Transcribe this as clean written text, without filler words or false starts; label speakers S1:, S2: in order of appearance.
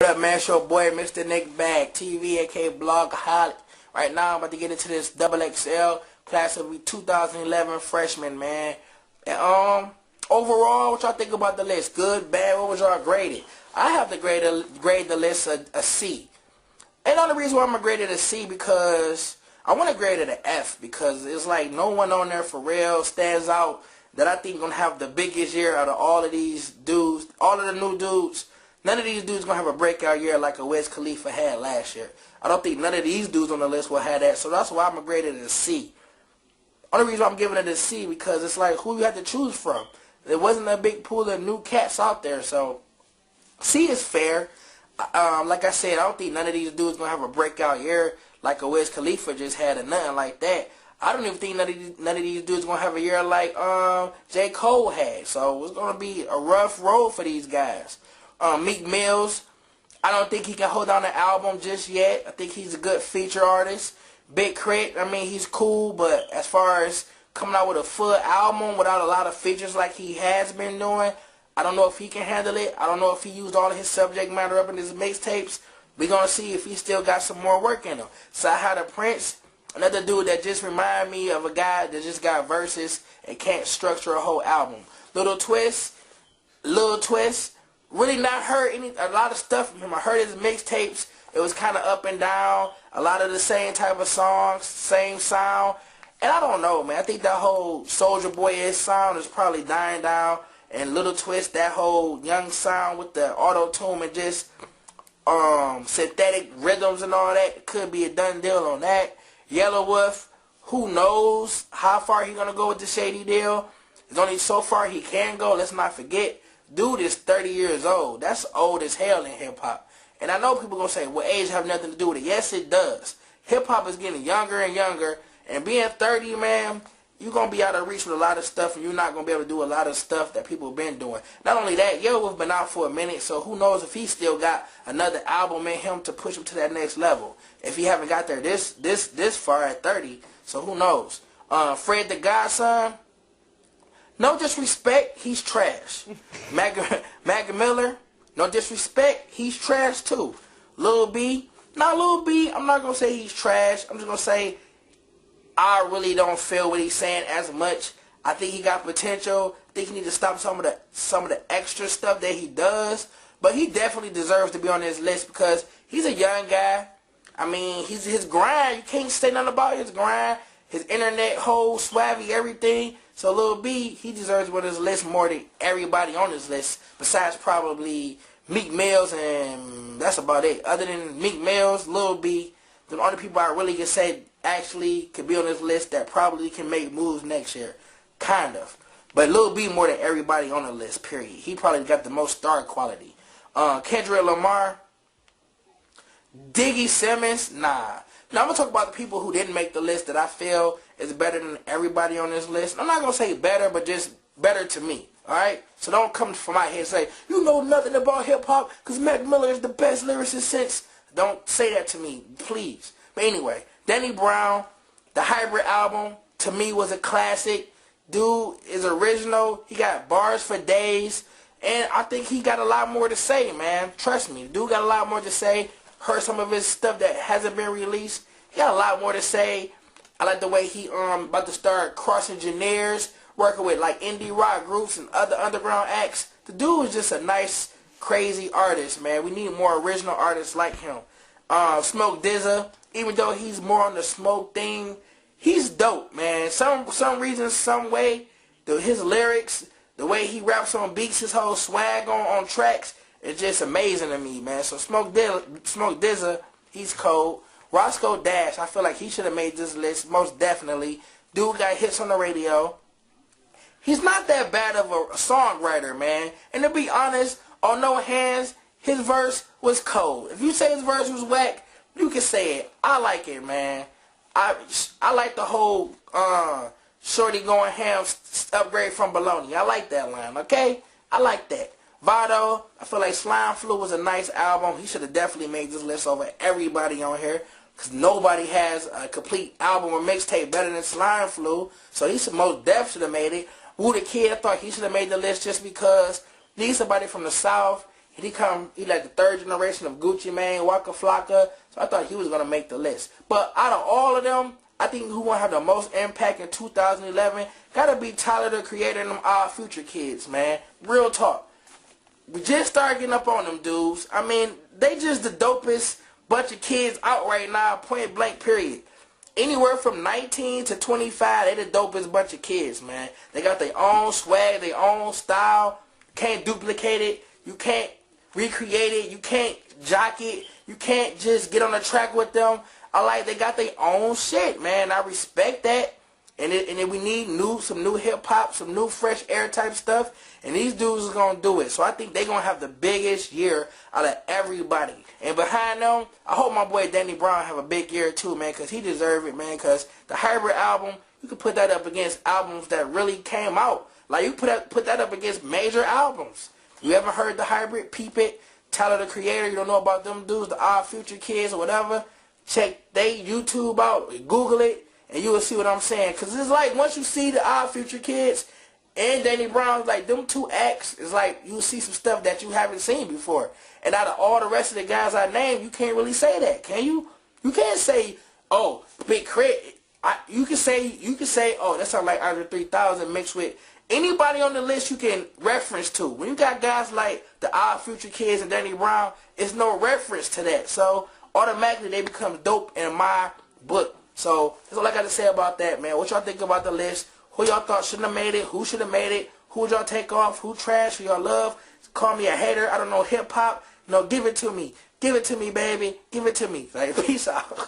S1: What up, man? It's your boy, Mr. Nikbagtv, aka Blogaholic. Right now, I'm about to get into this XXL class of 2011 Freshmen, man. And overall, what y'all think about the list? Good, bad? What was y'all graded? I have to grade the list a C. And the only reason why I'm gonna grade it a C because I want to grade it an F because it's like no one on there for real stands out that I think gonna have the biggest year out of all of these dudes, all of the new dudes. None of these dudes going to have a breakout year like a Wiz Khalifa had last year. I don't think none of these dudes on the list will have that. So that's why I'm going to grade it a C. Only reason I'm giving it a C because it's like who you have to choose from. There wasn't a big pool of new cats out there. So C is fair. Like I said, I don't think none of these dudes going to have a breakout year like a Wiz Khalifa just had or nothing like that. I don't even think none of these dudes going to have a year like J. Cole had. So it's going to be a rough road for these guys. Meek Mills, I don't think he can hold down the album just yet. I think he's a good feature artist. Big Crit, I mean, he's cool, but as far as coming out with a full album without a lot of features like he has been doing, I don't know if he can handle it. I don't know if he used all of his subject matter up in his mixtapes. We're going to see if he still got some more work in him. Sahara the Prince, another dude that just reminded me of a guy that just got verses and can't structure a whole album. Little Twist, really not heard a lot of stuff from him. I heard his mixtapes. It was kind of up and down. A lot of the same type of songs, same sound. And I don't know, man. I think that whole Soulja Boy-ish sound is probably dying down. And Little Twist, that whole young sound with the auto-tune and just synthetic rhythms and all that, could be a done deal on that. Yellow Wolf, who knows how far he's going to go with the Shady deal. There's only so far he can go. Let's not forget. Dude is 30 years old. That's old as hell in hip-hop. And I know people going to say, well, age have nothing to do with it. Yes, it does. Hip-hop is getting younger and younger. And being 30, man, you're going to be out of reach with a lot of stuff. And you're not going to be able to do a lot of stuff that people have been doing. Not only that, Yo has been out for a minute. So who knows if he still got another album in him to push him to that next level. If he haven't got there this far at 30. So who knows. Fred the Godson. No disrespect, he's trash. Mac Miller, no disrespect, he's trash too. Lil B, I'm not going to say he's trash. I'm just going to say I really don't feel what he's saying as much. I think he got potential. I think he needs to stop some of the extra stuff that he does. But he definitely deserves to be on this list because he's a young guy. I mean, his grind, you can't say nothing about his grind. His internet, whole, swaggy, everything. So Lil B, he deserves to be on this list more than everybody on this list, besides probably Meek Mills, and that's about it. Other than Meek Mills, Lil B, the only people I really can say actually could be on this list that probably can make moves next year. Kind of. But Lil B more than everybody on the list, period. He probably got the most star quality. Kendrick Lamar, Diggy Simmons, nah. Now, I'm going to talk about the people who didn't make the list that I feel is better than everybody on this list. I'm not going to say better, but just better to me. Alright? So don't come from my head and say, you know nothing about hip-hop because Mac Miller is the best lyricist since. Don't say that to me, please. But anyway, Danny Brown, the Hybrid album, to me was a classic. Dude is original. He got bars for days. And I think he got a lot more to say, man. Trust me. Dude got a lot more to say. Heard some of his stuff that hasn't been released. He got a lot more to say. I like the way he about to start crossing genres, working with like indie rock groups and other underground acts. The dude is just a nice, crazy artist, man. We need more original artists like him. Smoke DZA, even though he's more on the smoke thing, he's dope, man. Some reason, some way, his lyrics, the way he raps on beats, his whole swag on tracks, it's just amazing to me, man. So Smoke DZA, he's cold. Roscoe Dash, I feel like he should have made this list, most definitely. Dude got hits on the radio. He's not that bad of a songwriter, man. And to be honest, on No Hands, his verse was cold. If you say his verse was whack, you can say it. I like it, man. I like the whole Shorty going ham upgrade from Bologna. I like that line, okay? I like that. Vado, I feel like Slime Flu was a nice album. He should have definitely made this list over everybody on here. Because nobody has a complete album or mixtape better than Slime Flu. So he should most definitely should have made it. Woo the Kid, I thought he should have made the list just because he's somebody from the South. And he like the third generation of Gucci Mane, Waka Flocka. So I thought he was going to make the list. But out of all of them, I think who going to have the most impact in 2011 got to be Tyler, the Creator, and them Odd Future kids, man. Real talk. We just started getting up on them dudes. I mean, they just the dopest bunch of kids out right now, point blank, period. Anywhere from 19 to 25, they the dopest bunch of kids, man. They got their own swag, their own style. Can't duplicate it. You can't recreate it. You can't jock it. You can't just get on the track with them. They got their own shit, man. I respect that. And then we need some new hip-hop, some new fresh air type stuff. And these dudes are going to do it. So I think they're going to have the biggest year out of everybody. And behind them, I hope my boy Danny Brown have a big year too, man, because he deserves it, man. Because the Hybrid album, you can put that up against albums that really came out. Like, you put that up against major albums. You ever heard the Hybrid? Peep it. Tyler, the Creator. You don't know about them dudes, the Odd Future kids or whatever. Check they YouTube out. Google it. And you will see what I'm saying. Because it's like, once you see the Odd Future kids and Danny Brown, like, them two acts, it's like, you'll see some stuff that you haven't seen before. And out of all the rest of the guys I named, you can't really say that, can you? You can't say, oh, Big Crit. You can say, oh, that sounds like Andre 3000 mixed with anybody on the list you can reference to. When you got guys like the Odd Future kids and Danny Brown, it's no reference to that. So, automatically, they become dope in my book. So, that's all I got to say about that, man. What y'all think about the list? Who y'all thought shouldn't have made it? Who should have made it? Who would y'all take off? Who trash? Who y'all love? Call me a hater. I don't know, hip-hop. No, give it to me. Give it to me, baby. Give it to me. Like, peace out.